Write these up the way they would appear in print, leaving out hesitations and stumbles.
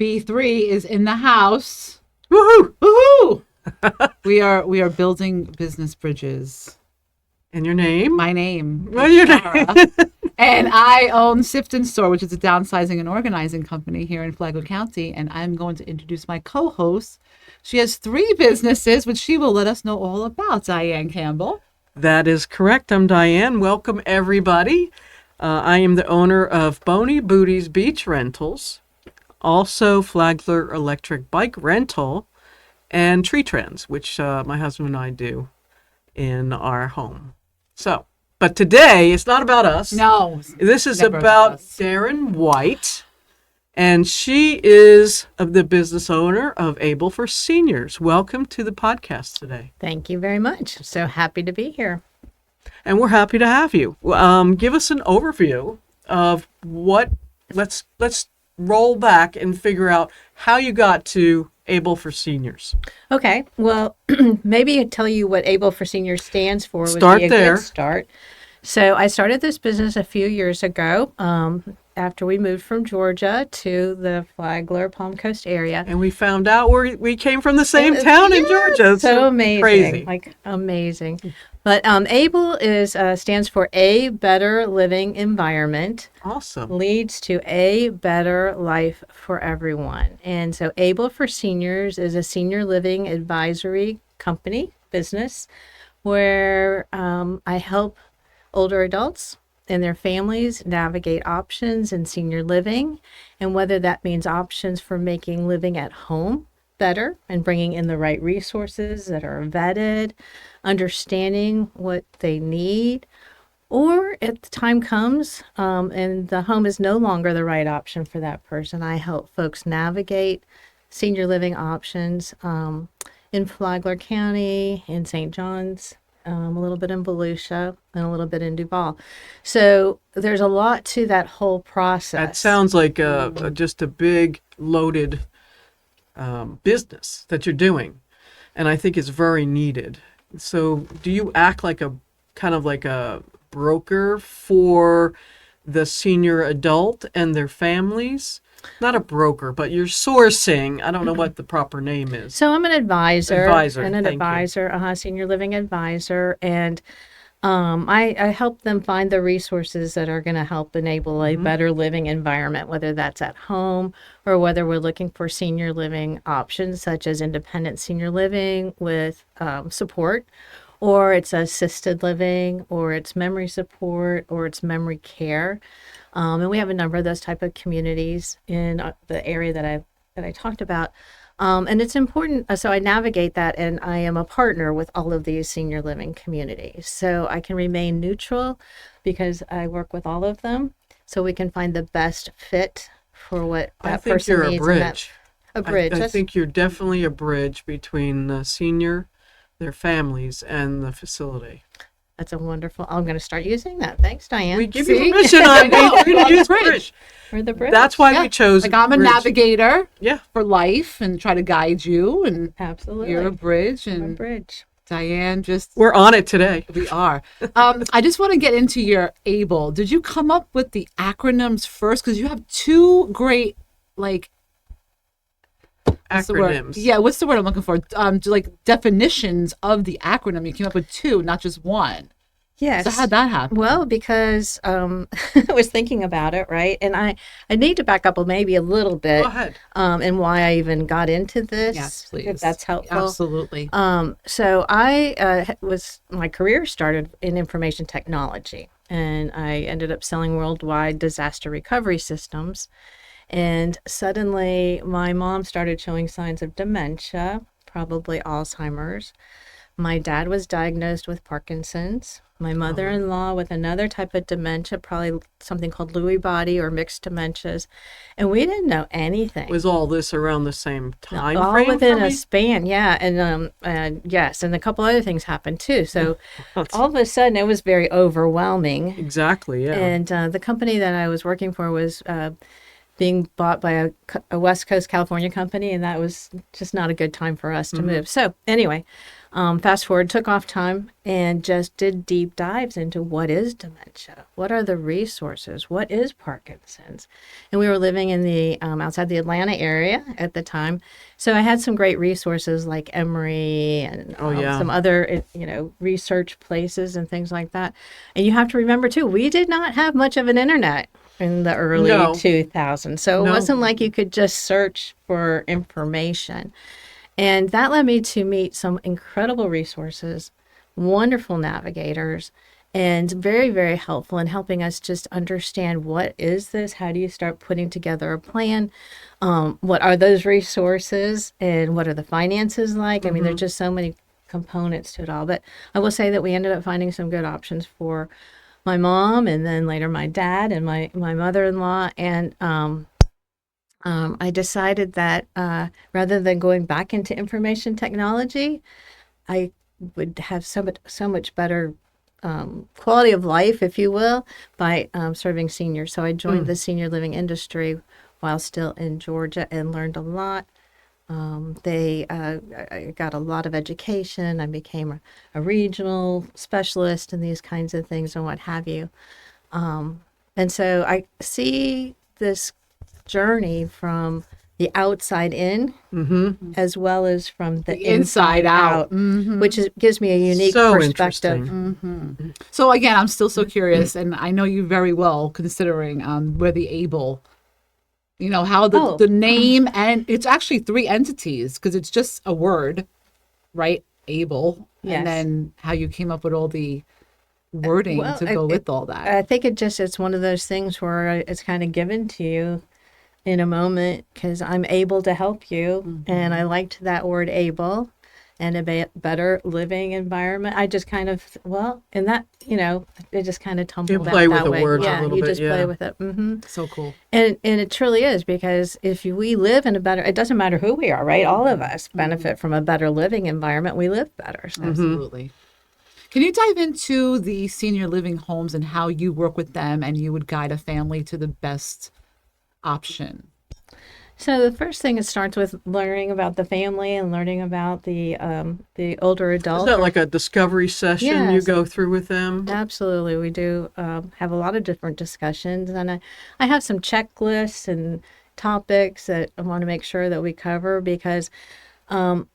B3 is in the house. Woohoo! Woohoo! we are building business bridges. And your name? My name. What's your Shara. name? And I own Sift and Store, which is a downsizing and organizing company here in Flagler County. And I'm going to introduce my co-host. She has 3 businesses, which she will let us know all about. Diane Campbell. That is correct. I'm Diane. Welcome, everybody. I am the owner of Boney Booties Beach Rentals, also Flagler Electric Bike Rental, and Tree Trends, which my husband and I do in our home. So, but today it's not about us. No. This is never about us. Darin White, and she is the business owner of Able for Seniors. Welcome to the podcast today. Thank you very much. So happy to be here. And we're happy to have you. Give us an overview of what. Let's roll back and figure out how you got to Able for Seniors. Okay. Well, maybe tell you what Able for Seniors stands for. Start would be a there. Good start. So I started this business a few years ago after we moved from Georgia to the Flagler Palm Coast area. And we found out we came from the same town in Georgia. It's So amazing. Crazy. Like amazing. But ABLE is stands for A Better Living Environment. Awesome. Leads to a better life for everyone. And so Able for Seniors is a senior living advisory company business where I help older adults and their families navigate options in senior living, and whether that means options for making living at home better and bringing in the right resources that are vetted, understanding what they need, or if the time comes and the home is no longer the right option for that person, I help folks navigate senior living options in Flagler County, in St. John's, a little bit in Volusia, and a little bit in Duval. So there's a lot to that whole process. That sounds like just a big loaded business that you're doing, and I think it's very needed. So do you act like a kind of like a broker for the senior adult and their families? Not a broker, but you're sourcing. I don't know what the proper name is. So I'm an advisor. Advisor, And an thank you. advisor, senior living advisor. And I help them find the resources that are going to help enable a better living environment, whether that's at home or whether we're looking for senior living options such as independent senior living with support, or it's assisted living, or it's memory support, or it's memory care. And we have a number of those type of communities in the area that I talked about. And it's important. So I navigate that, and I am a partner with all of these senior living communities. So I can remain neutral because I work with all of them. So we can find the best fit for what that person you're needs. a bridge. A bridge. I think you're definitely a bridge between the senior, their families, and the facility. That's a wonderful. I'm going to start using that. Thanks, Diane. We give you permission on B3 to use bridge. For the bridge. That's why we chose Like I'm a bridge. navigator Yeah. for life and try to guide you, and Absolutely. you're a bridge, I'm a and bridge. Diane just We're on it today. we are. I just want to get into your ABLE. Did you come up with the acronyms first? Because you have 2 great what's the word? Acronyms. Yeah, what's the word I'm looking for? Like definitions of the acronym. You came up with 2, not just 1. Yes. So how'd that happen? Well, because I was thinking about it, right? And I need to back up maybe a little bit Go ahead. and why I even got into this, Yes, please. if that's helpful. Absolutely. So I my career started in information technology, and I ended up selling worldwide disaster recovery systems. And suddenly my mom started showing signs of dementia, probably Alzheimer's. My dad was diagnosed with Parkinson's. My mother-in-law with another type of dementia, probably something called Lewy body or mixed dementias. And we didn't know anything. Was all this around the same time All frame within for a me? span, yeah. And yes, and a couple other things happened too. So all of a sudden it was very overwhelming. Exactly, yeah. And the company that I was working for was being bought by a West Coast California company, and that was just not a good time for us to move. So anyway, fast forward, took off time and just did deep dives into what is dementia, what are the resources, what is Parkinson's, and we were living in the outside the Atlanta area at the time, so I had some great resources like Emory and some other research places and things like that. And you have to remember too, we did not have much of an internet in the early 2000s. So it wasn't like you could just search for information. And that led me to meet some incredible resources, wonderful navigators, and very, very helpful in helping us just understand what is this? How do you start putting together a plan? What are those resources and what are the finances like? I mean, there's just so many components to it all. But I will say that we ended up finding some good options for my mom, and then later my dad and my mother-in-law. And I decided that rather than going back into information technology, I would have so much better quality of life, if you will, by serving seniors. So I joined the senior living industry while still in Georgia and learned a lot. I got a lot of education. I became a regional specialist in these kinds of things and what have you. And so I see this journey from the outside in as well as from the inside out, which gives me a unique perspective. So again, I'm still so curious, and I know you very well considering we're the ABLE. You know, how the name, and it's actually three entities because it's just a word, right? ABLE. Yes. And then how you came up with all the wording to go with all that. I think it's one of those things where it's kind of given to you in a moment because I'm able to help you. And I liked that word able and a better living environment. I just kind of, and that, it just kind of tumbled out that way. You play with the words a little bit. You just play with it. So cool. And it truly is, because if we live in a better, it doesn't matter who we are, right? All of us benefit from a better living environment. We live better. So. Absolutely. Can you dive into the senior living homes and how you work with them and you would guide a family to the best option? So the first thing, it starts with learning about the family and learning about the older adult. Is that like a discovery session you go through with them? Absolutely. We do have a lot of different discussions, and I have some checklists and topics that I want to make sure that we cover because, of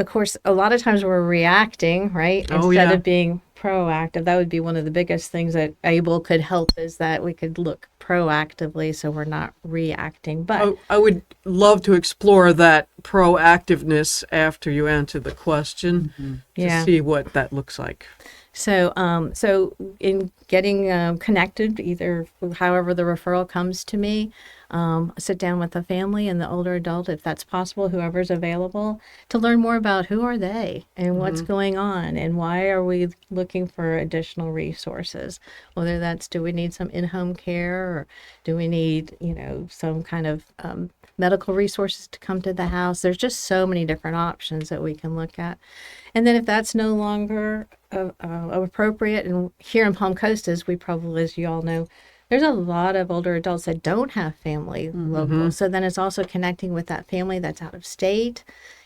course, a lot of times we're reacting, right? Instead of being proactive. That would be one of the biggest things that ABLE could help, is that we could look proactively so we're not reacting. But I would love to explore that proactiveness after you answer the question to see what that looks like. So in getting connected, either however the referral comes to me, sit down with the family and the older adult, if that's possible, whoever's available, to learn more about who are they and what's going on and why are we looking for additional resources. Whether that's, do we need some in-home care, or do we need, some kind of medical resources to come to the house. There's just so many different options that we can look at. And then if that's no longer appropriate, and here in Palm Coast, as you all know, there's a lot of older adults that don't have family local. So then it's also connecting with that family that's out of state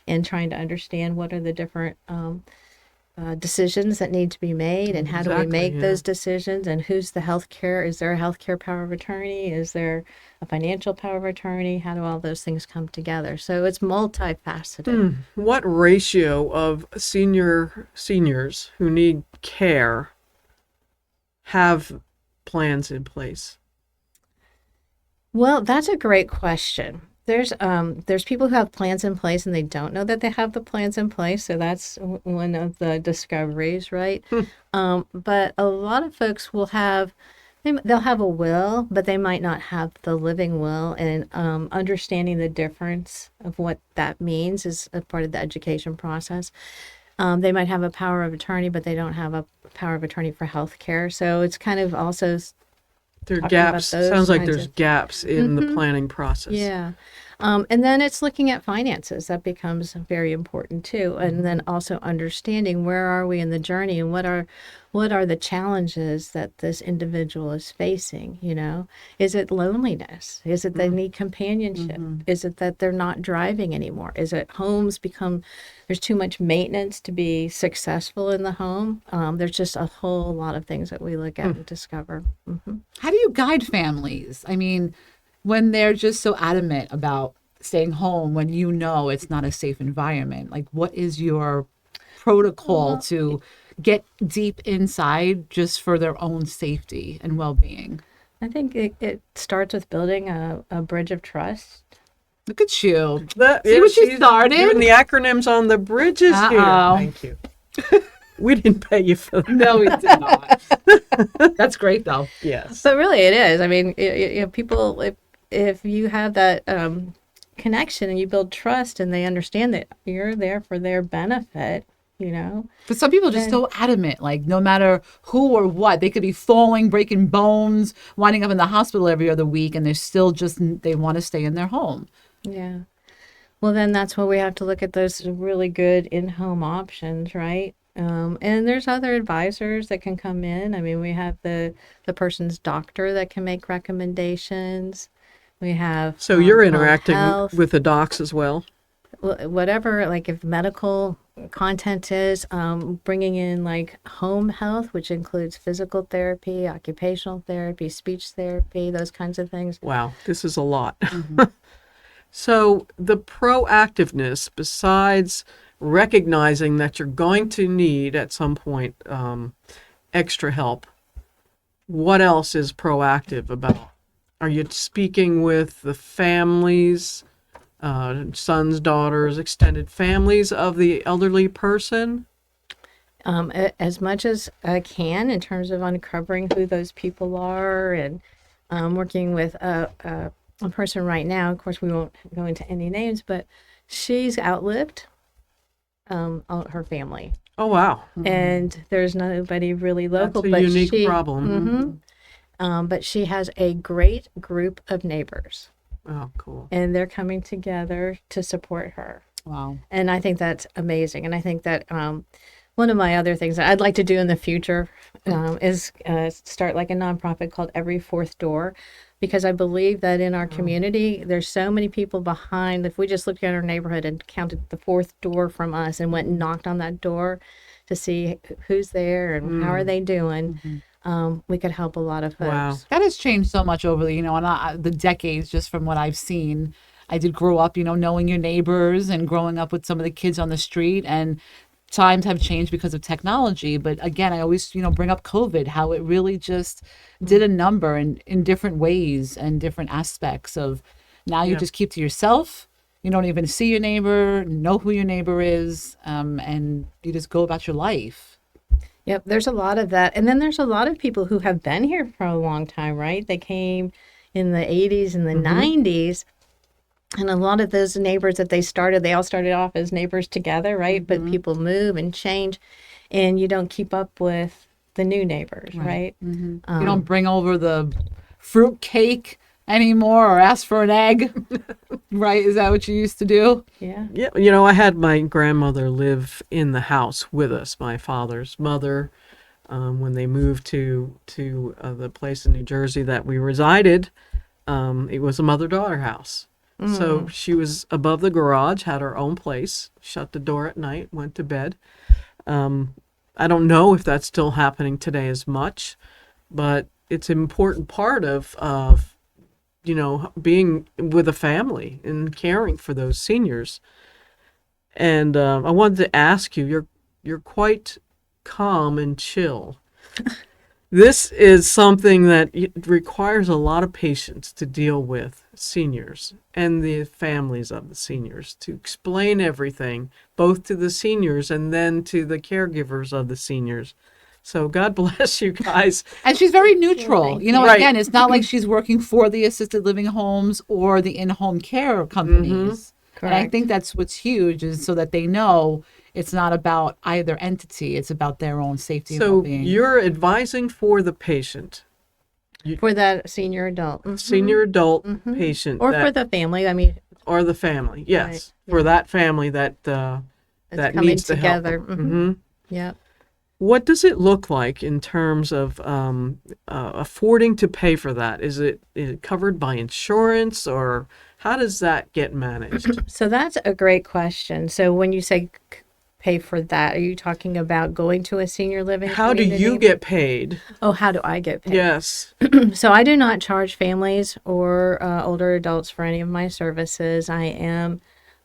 and trying to understand what are the different decisions that need to be made, and how do we make those decisions, and who's the healthcare? Is there a healthcare power of attorney? Is there a financial power of attorney? How do all those things come together? So it's multifaceted. What ratio of seniors who need care have plans in place? Well, that's a great question. There's people who have plans in place and they don't know that they have the plans in place. So that's one of the discoveries, right? But a lot of folks will they'll have a will, but they might not have the living will. And understanding the difference of what that means is a part of the education process. They might have a power of attorney, but they don't have a power of attorney for health care. So it's kind of also there are gaps. Sounds like there's gaps in the planning process. Yeah. And then it's looking at finances. That becomes very important too. And then also understanding where are we in the journey and what are the challenges that this individual is facing, you know? Is it loneliness? Is it they need companionship? Is it that they're not driving anymore? Is it homes become, there's too much maintenance to be successful in the home? There's just a whole lot of things that we look at and discover. How do you guide families? I mean, when they're just so adamant about staying home when you know it's not a safe environment, like what is your protocol to get deep inside just for their own safety and well-being? I think it starts with building a bridge of trust. Look at you. See Yeah, what you she's started? doing the acronyms on the bridges here. Uh-oh. Thank you. We didn't pay you for that. No, we did not. That's great, though. Yes. But really, it is. I mean, people, if you have that connection and you build trust and they understand that you're there for their benefit, you know. But some people are just so adamant, like no matter who or what, they could be falling, breaking bones, winding up in the hospital every other week, and they're still just, they want to stay in their home. Yeah. Well, then that's where we have to look at those really good in-home options, right? And there's other advisors that can come in. I mean, we have the person's doctor that can make recommendations. We have So you're home interacting health, with the docs as well? whatever, like if medical content is, bringing in like home health, which includes physical therapy, occupational therapy, speech therapy, those kinds of things. Wow, this is a lot. So the proactiveness, besides recognizing that you're going to need at some point extra help, what else is proactive about? Are you speaking with the families, sons, daughters, extended families of the elderly person? As much as I can in terms of uncovering who those people are and working with a person right now. Of course, we won't go into any names, but she's outlived her family. Oh, wow. And there's nobody really local. That's a but unique she, problem. But she has a great group of neighbors, Oh, cool. and they're coming together to support her. Wow. And I think that's amazing. And I think that one of my other things that I'd like to do in the future is start like a nonprofit called Every Fourth Door, because I believe that in our community, there's so many people behind. If we just looked at our neighborhood and counted the fourth door from us and went and knocked on that door to see who's there and how are they doing, we could help a lot of folks. Wow. That has changed so much over the, and the decades, just from what I've seen. I did grow up, knowing your neighbors and growing up with some of the kids on the street, and times have changed because of technology. But again, I always, bring up COVID, how it really just did a number in different ways and different aspects of now you just keep to yourself. You don't even see your neighbor, know who your neighbor is, and you just go about your life. Yep, there's a lot of that. And then there's a lot of people who have been here for a long time, right? They came in the 80s and the 90s. And a lot of those neighbors that they all started off as neighbors together, right? But people move and change, and you don't keep up with the new neighbors, right? You don't bring over the fruit cake anymore or ask for an egg, right? Is that what you used to do? Yeah. Yeah, I had my grandmother live in the house with us, my father's mother, when they moved to the place in New Jersey that we resided. It was a mother-daughter house. So she was above the garage, had her own place, shut the door at night, went to bed. I don't know if that's still happening today as much, but it's an important part of being with a family and caring for those seniors. And I wanted to ask you, you're quite calm and chill. This is something that requires a lot of patience to deal with seniors and the families of the seniors, to explain everything, both to the seniors and then to the caregivers of the seniors. So God bless you guys. And she's very neutral. Right. Again, it's not like she's working for the assisted living homes or the in-home care companies. And I Correct. think that's what's huge, is so that they know it's not about either entity. It's about their own safety and So well-being. you're advising for the patient, For that senior adult. senior adult patient. Or that- for the family. I mean, Or the family, yes, Right. for that family that It's that coming needs the help. together. Hmm. Yep. What does it look like in terms of affording to pay for that? Is it covered by insurance, or how does that get managed? So that's a great question. So when you say pay for that, are you talking about going to a senior living How do you community? get paid? Oh, how do I get paid? Yes. So I do not charge families or older adults for any of my services. I am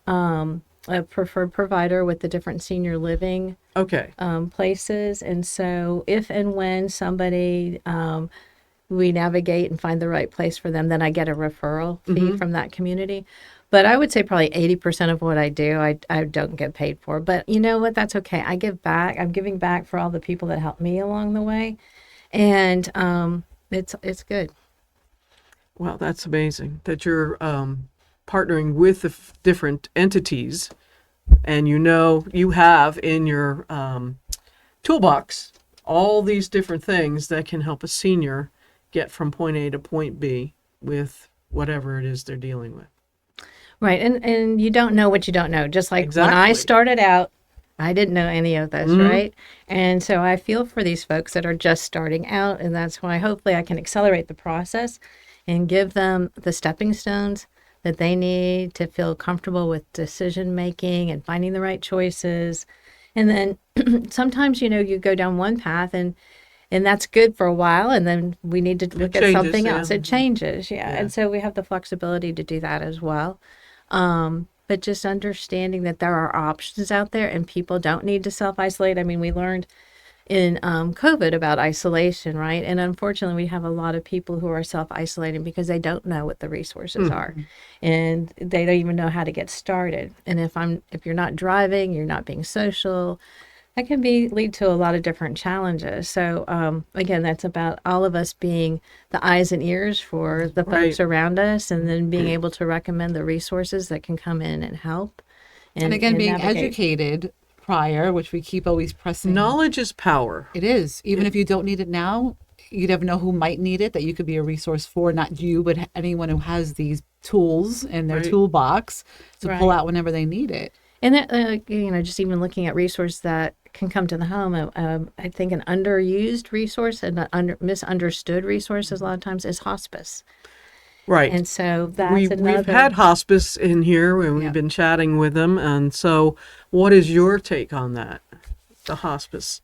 a preferred provider with the different senior living Okay. places. And so if and when somebody we navigate and find the right place for them, then I get a referral fee from that community. But I would say probably 80% of what I do, I don't get paid for. But you know what? That's okay. I give back. I'm giving back for all the people that helped me along the way. And it's good. Well, that's amazing that you're partnering with the different entities, and you have in your toolbox all these different things that can help a senior get from point A to point B with whatever it is they're dealing with. Right. And you don't know what you don't know. Just like when I Exactly. started out, I didn't know any of this, right? And so I feel for these folks that are just starting out. And that's why hopefully I can accelerate the process and give them the stepping stones that they need to feel comfortable with decision making and finding the right choices. And then sometimes, you go down one path and that's good for a while, and then we need to look at changes, something yeah. else. It changes, Yeah. And so we have the flexibility to do that as well. But just understanding that there are options out there and people don't need to self-isolate. I mean, we learned in COVID about isolation, right? And unfortunately, we have a lot of people who are self-isolating because they don't know what the resources are, and they don't even know how to get started. And if you're not driving, you're not being social, that can lead to a lot of different challenges. So again, that's about all of us being the eyes and ears for the folks Right. around us, and then being able to recommend the resources that can come in and help. And again, being navigate. educated prior, which we keep always pressing. Knowledge is power. It is. Even if you don't need it now, you never know who might need it, that you could be a resource for, not you, but anyone who has these tools in their Right. toolbox to pull Right. out whenever they need it. And that, just even looking at resources that can come to the home, I think an underused resource and an misunderstood resource a lot of times is hospice. Right. And so that's We've another. had hospice in here and we've Yeah. been chatting with them. And so what is your take on that, the hospice?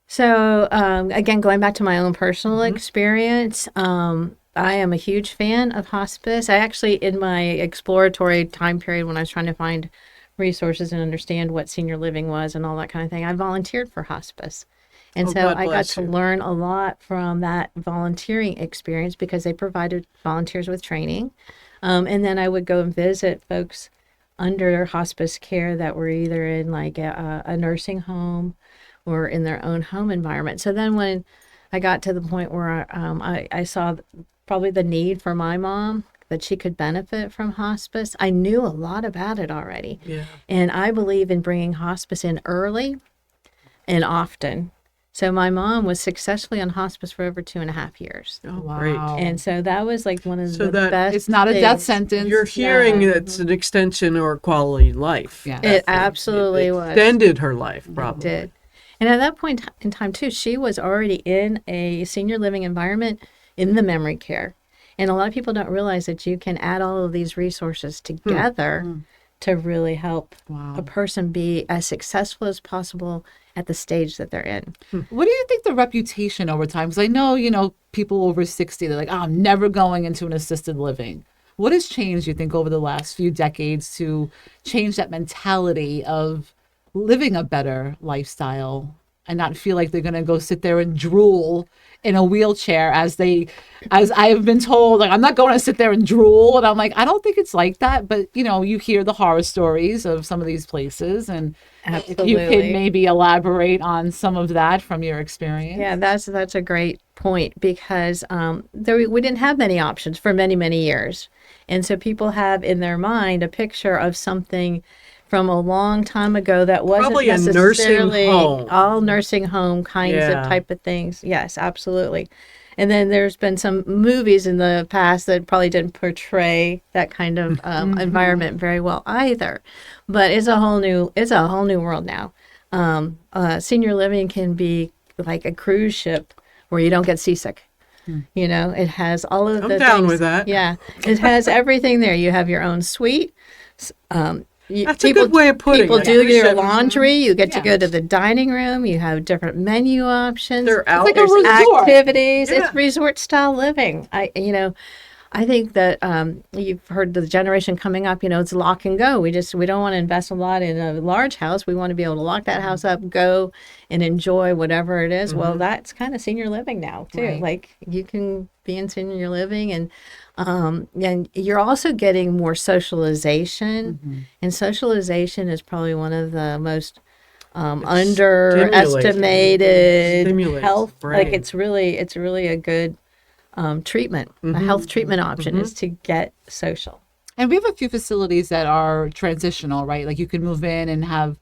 So again, going back to my own personal experience, I am a huge fan of hospice. I actually, in my exploratory time period when I was trying to find resources and understand what senior living was and all that kind of thing, I volunteered for hospice. And Oh, so God I got bless to you. learn a lot from that volunteering experience because they provided volunteers with training. And then I would go and visit folks under hospice care that were either in like a nursing home or in their own home environment. So then when I got to the point where I saw probably the need for my mom, that she could benefit from hospice, I knew a lot about it already. Yeah. And I believe in bringing hospice in early and often. So my mom was successfully on hospice for over 2.5 years. Oh, Wow. great. And so that was like one of So the that- best It's not a death things. sentence. You're hearing Yeah. it's an extension or quality life. Yeah. It absolutely It was. extended her life, probably. Did. And at that point in time, too, she was already in a senior living environment in the memory care. And a lot of people don't realize that you can add all of these resources together to really help Wow. a person be as successful as possible at the stage that they're in. What do you think the reputation over time? Because I know, people over 60, they're like, oh, I'm never going into an assisted living. What has changed, you think, over the last few decades to change that mentality of living a better lifestyle and not feel like they're going to go sit there and drool in a wheelchair as I've been told, like, I'm not going to sit there and drool. And I'm like, I don't think it's like that. But, you hear the horror stories of some of these places, and Absolutely. you can maybe elaborate on some of that from your experience. Yeah, that's a great point because we didn't have many options for many, many years. And so people have in their mind a picture of something from a long time ago that wasn't Probably a nursing necessarily home. all nursing home kinds Yeah. of type of things. Yes, absolutely. And then there's been some movies in the past that probably didn't portray that kind of environment very well either. But it's a whole new world now. Senior living can be like a cruise ship where you don't get seasick. You know, it has all of I'm the down things. with that. Yeah, it has everything there. You have your own suite. That's a good way of putting People it. do Cruise your ship. laundry. You get to Yeah. go to the dining room. You have different menu options. They're out. like a There's resort. activities. Yeah. It's resort style living. I think that you've heard the generation coming up. You know, it's lock and go. We don't want to invest a lot in a large house. We want to be able to lock that house up, go and enjoy whatever it is. Well, that's kind of senior living now too. Right. Like you can be in senior living, and you're also getting more socialization. And socialization is probably one of the most underestimated Stimulates health. the Like brain. it's really a good treatment. A health treatment option is to get social. And we have a few facilities that are transitional, right? Like you can move in and have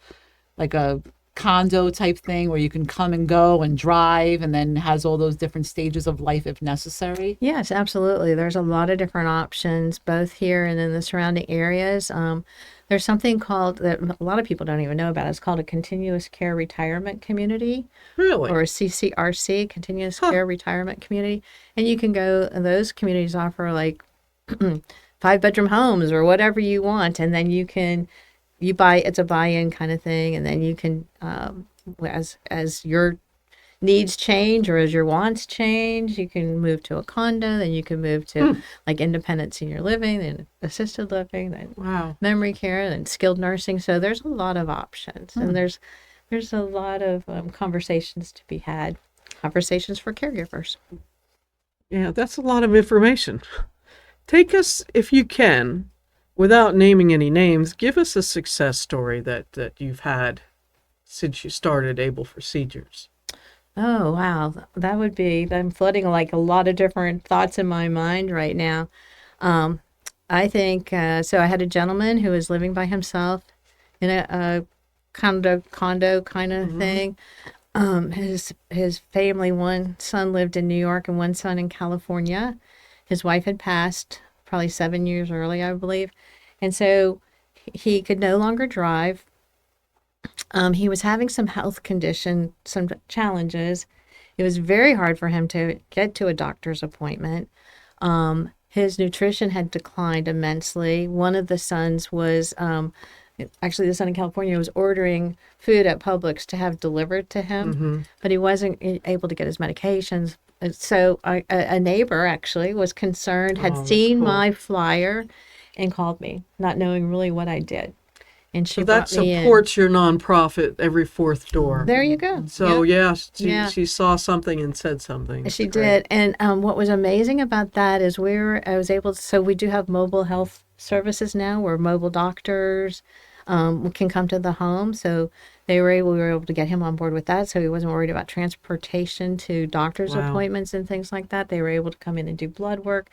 like a condo type thing where you can come and go and drive, and then has all those different stages of life if necessary. Yes, absolutely. There's a lot of different options, both here and in the surrounding areas. There's something called that a lot of people don't even know about. It's called a continuous care retirement community, Really? or a CCRC, continuous care retirement community. And you can go, and those communities offer like 5-bedroom homes or whatever you want, and then it's a buy-in kind of thing, and then you can as your needs change or as your wants change, you can move to a condo, then you can move to like independent senior living, then assisted living, then Wow. memory care, then skilled nursing. So there's a lot of options, and there's a lot of conversations to be had, conversations for caregivers. Yeah, that's a lot of information. Take us, if you can, without naming any names, give us a success story that you've had since you started Able for Seniors. Oh, wow. That would be, I'm flooding like a lot of different thoughts in my mind right now. I think, so I had a gentleman who was living by himself in a condo kind of thing. His family, one son lived in New York and one son in California. His wife had passed probably 7 years early, I believe. And so he could no longer drive. He was having some health condition, some challenges. It was very hard for him to get to a doctor's appointment. His nutrition had declined immensely. One of the sons was, actually the son in California was ordering food at Publix to have delivered to him, but he wasn't able to get his medications. So a neighbor actually was concerned, had that's seen cool. my flyer and called me, not knowing really what I did. And she So that brought me in. supports your nonprofit every fourth door. There you go. So Yep. yeah, she saw something and said something. She That's great. did. And what was amazing about that is I was able to, so we do have mobile health services now where mobile doctors can come to the home. So we were able to get him on board with that. So he wasn't worried about transportation to doctor's Wow. appointments and things like that. They were able to come in and do blood work,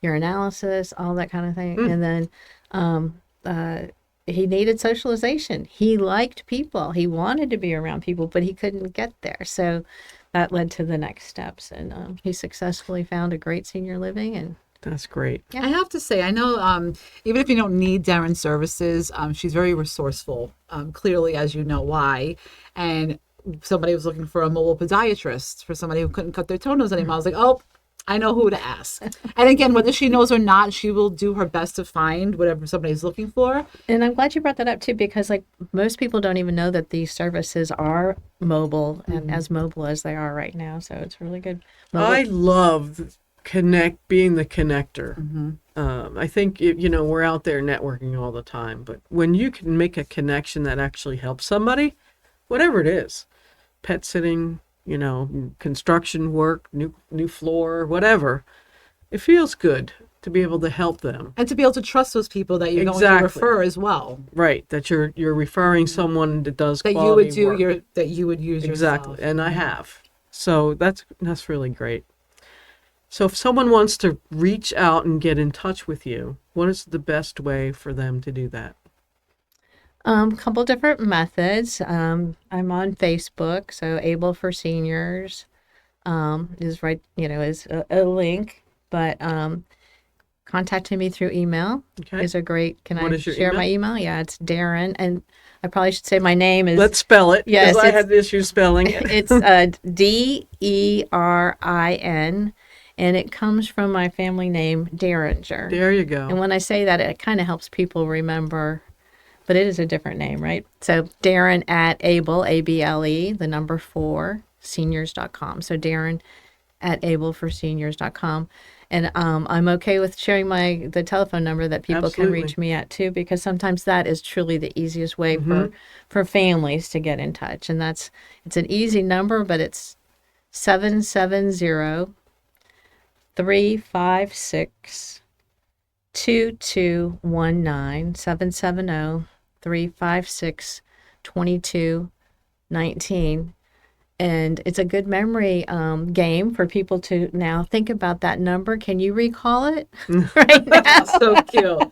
urinalysis, all that kind of thing. And then, he needed socialization. He liked people. He wanted to be around people, but he couldn't get there. So that led to the next steps. And he successfully found a great senior living. And That's great. I have to say, I know even if you don't need Darin's services, she's very resourceful, clearly, as you know why. And somebody was looking for a mobile podiatrist for somebody who couldn't cut their toenails anymore. I was like, oh, I know who to ask. And again, whether she knows or not, she will do her best to find whatever somebody's looking for. I'm glad you brought that up too, because like most people don't even know that these services are mobile and as mobile as they are right now. So it's really good. I love being the connector. I think we're out there networking all the time, but when you can make a connection that actually helps somebody, whatever it is, pet sitting, construction work, new floor, whatever, it feels good to be able to help them. And to be able to trust those people that you're going to Exactly. refer as well. Right, that you're referring someone that does That quality you would do work. that you would use Exactly, yourself. and I have. So that's really great. So if someone wants to reach out and get in touch with you, what is the best way for them to do that? Couple different methods. I'm on Facebook, so Able for Seniors. is right, is a link. But contacting me through email Okay. is a great. Can What I is your share my email? Yeah, it's Darin, and I probably should say my name is. Let's spell it. Yes, Because I it's- had issues spelling it. It's Derin, and it comes from my family name, Derringer. There you And go. when I say that, it kind of helps people remember, but it is a different name, right? So Darin at Able, ABLE, the number 4, seniors.com. So Darin at ableforseniors.com. And I'm okay with sharing the telephone number that people can Absolutely. reach me at too, because sometimes that is truly the easiest way for families to get in touch. And it's an easy number, but it's 770-356 2219, 770-356-2219. And it's a good memory game for people to now think about that number. Can you recall it right now? So cute.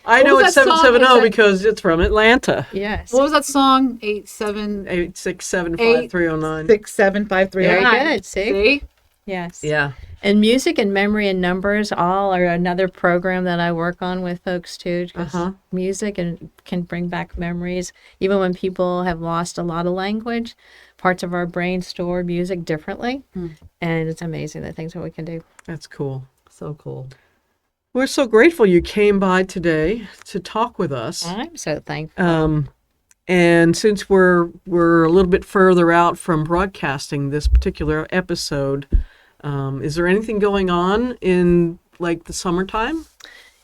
I know was it's that song? 770 Is that- because it's from Atlanta. Yes. What was that song? 87675309. 8675309. Very good. See? Yes. Yeah. And music and memory and numbers all are another program that I work on with folks too. 'Cause music can bring back memories. Even when people have lost a lot of language, parts of our brain store music differently. And it's amazing the things that we can do. That's cool. So cool. We're so grateful you came by today to talk with us. I'm so thankful. And since we're a little bit further out from broadcasting this particular episode, is there anything going on in like the summertime?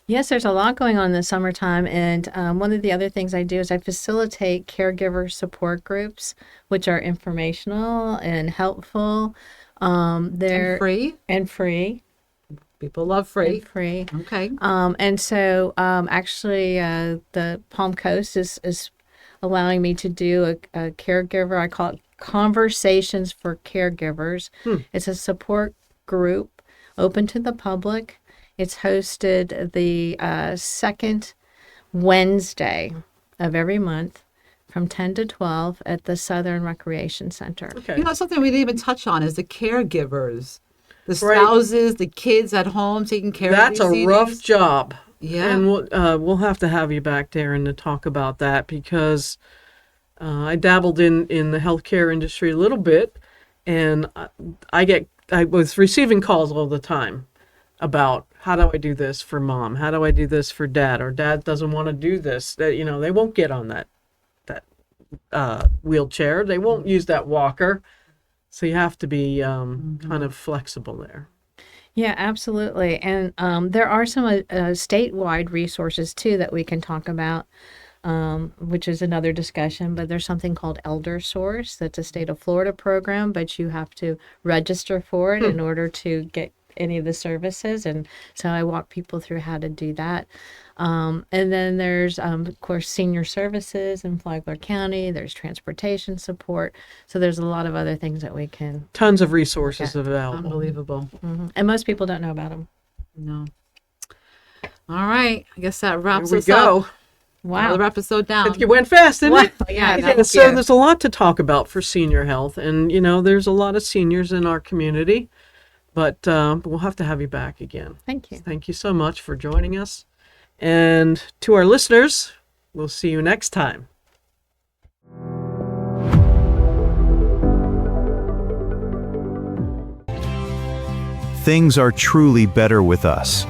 Yes, there's a lot going on in the summertime. And one of the other things I do is I facilitate caregiver support groups, which are informational and helpful. They're Free. and free. People love free. And free. Okay. And so actually the Palm Coast is allowing me to do a caregiver, I call it Conversations for Caregivers. It's a support group open to the public. It's hosted the second Wednesday of every month from 10 to 12 at the Southern Recreation Center. Okay. You know, something we didn't even touch on is the caregivers, the Right. spouses, the kids at home taking care That's of a these rough seniors. job. Yeah. And we'll have to have you back, Darin, to talk about that because I dabbled in the healthcare industry a little bit, and I was receiving calls all the time about how do I do this for mom? How do I do this for dad? Or dad doesn't want to do this. That they won't get on that wheelchair. They won't use that walker. So you have to be kind of flexible there. Yeah, absolutely. And there are some statewide resources too that we can talk about, which is another discussion. But there's something called Elder Source. That's a state of Florida program, but you have to register for it in order to get any of the services. And so I walk people through how to do that. And then there's, of course, senior services in Flagler County. There's transportation support. So there's a lot of other things that we can. Tons of resources available. Unbelievable. And most people don't know about them. No. All right. I guess that wraps Here we us go. up. Wow. Another episode down. It went fast, didn't it? Yeah, thank So you. there's a lot to talk about for senior health, and there's a lot of seniors in our community, but we'll have to have you back again. Thank you. Thank you so much for joining us, and to our listeners, we'll see you next time. Things are truly better with us.